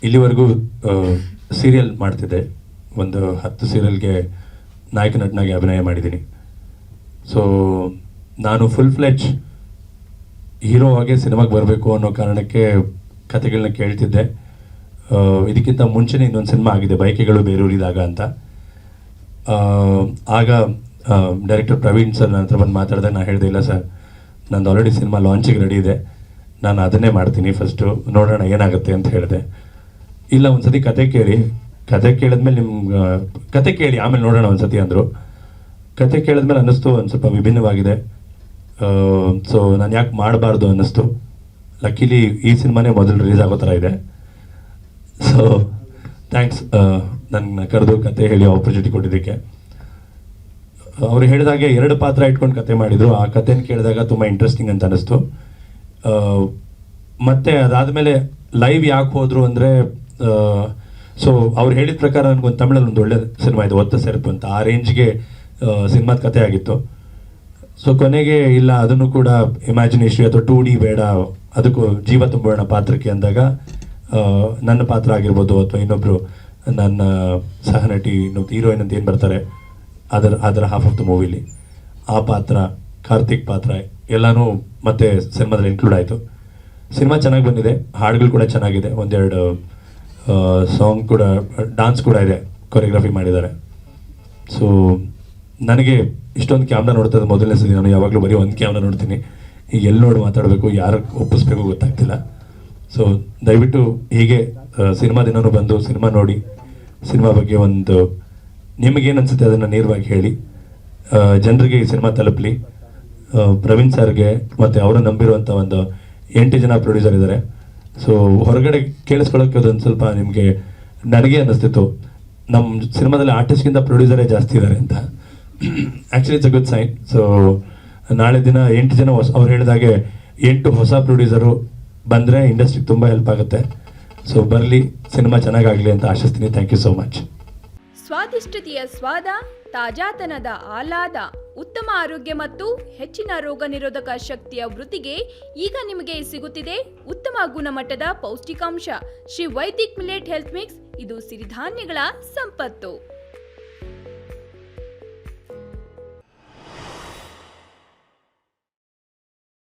ಇಲ್ಲಿವರೆಗೂ ಸೀರಿಯಲ್ ಮಾಡ್ತಿದ್ದೆ. ಒಂದು 10 ಸೀರಿಯಲ್ಗೆ ನಾಯಕ ನಟನಾಗಿ ಅಭಿನಯ ಮಾಡಿದ್ದೀನಿ. ಸೊ ನಾನು ಫುಲ್ ಫ್ಲೆಜ್ ಹೀರೋ ಆಗಿ ಸಿನಿಮಾಗೆ ಬರಬೇಕು ಅನ್ನೋ ಕಾರಣಕ್ಕೆ ಕತೆಗಳನ್ನ ಕೇಳ್ತಿದ್ದೆ. ಇದಕ್ಕಿಂತ ಮುಂಚೆನೇ ಇನ್ನೊಂದು ಸಿನಿಮಾ ಆಗಿದೆ, ಬೈಕೆಗಳು ಬೇರೂರಿದಾಗ ಅಂತ. ಆಗ ಡೈರೆಕ್ಟರ್ ಪ್ರವೀಣ್ ಸರ್ ನನ್ನ ಹತ್ರ ಬಂದು ಮಾತಾಡಿದಾಗ ನಾನು ಹೇಳಿದೆ, ಇಲ್ಲ ಸರ್, ನಂದು ಆಲ್ರೆಡಿ ಸಿನಿಮಾ ಲಾಂಚಿಗೆ ರೆಡಿ ಇದೆ, ನಾನು ಅದನ್ನೇ ಮಾಡ್ತೀನಿ, ಫಸ್ಟು ನೋಡೋಣ ಏನಾಗುತ್ತೆ ಅಂತ ಹೇಳಿದೆ. ಇಲ್ಲ, ಒಂದು ಸತಿ ಕತೆ ಕೇಳಿದ್ಮೇಲೆ ನಿಮ್ಗೆ ಕತೆ ಕೇಳಿ ಆಮೇಲೆ ನೋಡೋಣ ಒಂದು ಸತಿ ಅಂದರು. ಕತೆ ಕೇಳಿದ್ಮೇಲೆ ಅನ್ನಿಸ್ತು ಒಂದು ಸ್ವಲ್ಪ ವಿಭಿನ್ನವಾಗಿದೆ. ಸೊ ನಾನು ಯಾಕೆ ಮಾಡಬಾರ್ದು ಅನ್ನಿಸ್ತು. ಲಕ್ಕಿಲಿ ಈ ಸಿನಿಮಾನೇ ಮೊದಲು ರಿಲೀಸ್ ಆಗೋ ಥರ ಇದೆ. ಸೊ ಥ್ಯಾಂಕ್ಸ್ ನನ್ನ ಕರೆದು ಕತೆ ಹೇಳಿ ಆಪರ್ಚುನಿಟಿ ಕೊಟ್ಟಿದ್ದಕ್ಕೆ. ಅವರು ಹೇಳಿದಾಗೆ 2 ಪಾತ್ರ ಇಟ್ಕೊಂಡು ಕತೆ ಮಾಡಿದರು. ಆ ಕತೆನ ಕೇಳಿದಾಗ ತುಂಬ ಇಂಟ್ರೆಸ್ಟಿಂಗ್ ಅಂತ ಅನ್ನಿಸ್ತು. ಮತ್ತು ಅದಾದಮೇಲೆ ಲೈವ್ ಯಾಕೆ ಹೋದರು ಅಂದರೆ, ಸೊ ಅವ್ರು ಹೇಳಿದ ಪ್ರಕಾರ ನನಗೊಂದು ತಮಿಳಲ್ಲಿ ಒಂದು ಒಳ್ಳೆ ಸಿನಿಮಾ ಇದೆ, ಒತ್ತ ಸೆರಪು ಅಂತ. ಆ ರೇಂಜ್ಗೆ ಸಿನಿಮಾದ ಕತೆ ಆಗಿತ್ತು. ಸೊ ಕೊನೆಗೆ ಇಲ್ಲ, ಅದನ್ನು ಕೂಡ ಇಮ್ಯಾಜಿನೇಷನ್ ಅಥವಾ 2D ಬೇಡ, ಅದಕ್ಕೂ ಜೀವ ತುಂಬೋಣ ಪಾತ್ರಕ್ಕೆ ಅಂದಾಗ ನನ್ನ ಪಾತ್ರ ಆಗಿರ್ಬೋದು ಅಥವಾ ಇನ್ನೊಬ್ಬರು ನನ್ನ ಸಹನಟಿ ಇನ್ನೊಬ್ಬ ಹೀರೋಯಿನ್ ಅಂತ ಏನು ಬರ್ತಾರೆ ಅದರ ಹಾಫ್ ಆಫ್ ದ ಮೂವಿಲಿ ಆ ಪಾತ್ರ, ಕಾರ್ತಿಕ್ ಪಾತ್ರ ಎಲ್ಲನೂ ಮತ್ತೆ ಸಿನಿಮಾದಲ್ಲಿ ಇನ್ಕ್ಲೂಡ್ ಆಯಿತು. ಸಿನಿಮಾ ಚೆನ್ನಾಗಿ ಬಂದಿದೆ, ಹಾಡುಗಳು ಕೂಡ ಚೆನ್ನಾಗಿದೆ, 1-2 ಸಾಂಗ್ ಕೂಡ, ಡಾನ್ಸ್ ಕೂಡ ಇದೆ, ಕೊರಿಯೋಗ್ರಫಿ ಮಾಡಿದ್ದಾರೆ. ಸೊ ನನಗೆ ಇಷ್ಟೊಂದು ಕ್ಯಾಮ್ರಾ ನೋಡ್ತಾ ಇದ್ದು ಮೊದಲನೇ ಸತಿ. ನಾನು ಯಾವಾಗಲೂ ಬರೀ ಒಂದು ಕ್ಯಾಮ್ರಾ ನೋಡ್ತೀನಿ, ಈಗ ಎಲ್ಲಿ ನೋಡಿ ಮಾತಾಡಬೇಕು, ಯಾರು ಒಪ್ಪಿಸ್ಬೇಕು ಗೊತ್ತಾಗ್ತಿಲ್ಲ. ಸೊ ದಯವಿಟ್ಟು ಹೀಗೆ ಸಿನಿಮಾ ದಿನವೂ ಬಂದು ಸಿನಿಮಾ ನೋಡಿ, ಸಿನಿಮಾ ಬಗ್ಗೆ ಒಂದು ನಿಮಗೇನು ಅನಿಸುತ್ತೆ ಅದನ್ನು ನೇರವಾಗಿ ಹೇಳಿ, ಜನರಿಗೆ ಈ ಸಿನಿಮಾ ತಲುಪಲಿ. ಪ್ರವೀಣ್ ಸರ್ಗೆ ಮತ್ತು ಅವರು ನಂಬಿರುವಂಥ ಒಂದು 8 ಜನ ಪ್ರೊಡ್ಯೂಸರ್ ಇದ್ದಾರೆ. ಸೊ ಹೊರಗಡೆ ಕೇಳಿಸ್ಕೊಳ್ಳೋಕ್ಕೆ ಅದೊಂದು ಸ್ವಲ್ಪ ನಿಮಗೆ ನನಗೆ ಅನ್ನಿಸ್ತಿತ್ತು, ನಮ್ಮ ಸಿನಿಮಾದಲ್ಲಿ ಆರ್ಟಿಸ್ಟ್ಗಿಂತ ಪ್ರೊಡ್ಯೂಸರೇ ಜಾಸ್ತಿ ಇದ್ದಾರೆ ಅಂತ. Actually it's a good sign. So ನಾಳೆ ದಿನ 8 ಜನ ಅವ್ರು ಹೇಳಿದಾಗೆ 8 ಹೊಸ ಪ್ರೊಡ್ಯೂಸರು ಬಂದರೆ ಇಂಡಸ್ಟ್ರಿಗೆ ತುಂಬ ಹೆಲ್ಪ್ ಆಗುತ್ತೆ. ಸೊ ಬರಲಿ, ಸಿನಿಮಾ ಚೆನ್ನಾಗಾಗಲಿ ಅಂತ ಆಶಿಸ್ತೀನಿ. Thank you so much. ಸ್ವಾದಿಷ್ಟತೆಯ ಸ್ವಾದ, ತಾಜಾತನದ ಆಹ್ಲಾದ, ಉತ್ತಮ ಆರೋಗ್ಯ ಮತ್ತು ಹೆಚ್ಚಿನ ರೋಗ ನಿರೋಧಕ ಶಕ್ತಿಯ ವೃದ್ಧಿಗೆ ಈಗ ನಿಮಗೆ ಸಿಗುತ್ತಿದೆ ಉತ್ತಮ ಗುಣಮಟ್ಟದ ಪೌಷ್ಟಿಕಾಂಶ. Shri Vaidik millet health mix, ಇದು ಸಿರಿಧಾನ್ಯಗಳ ಸಂಪತ್ತು.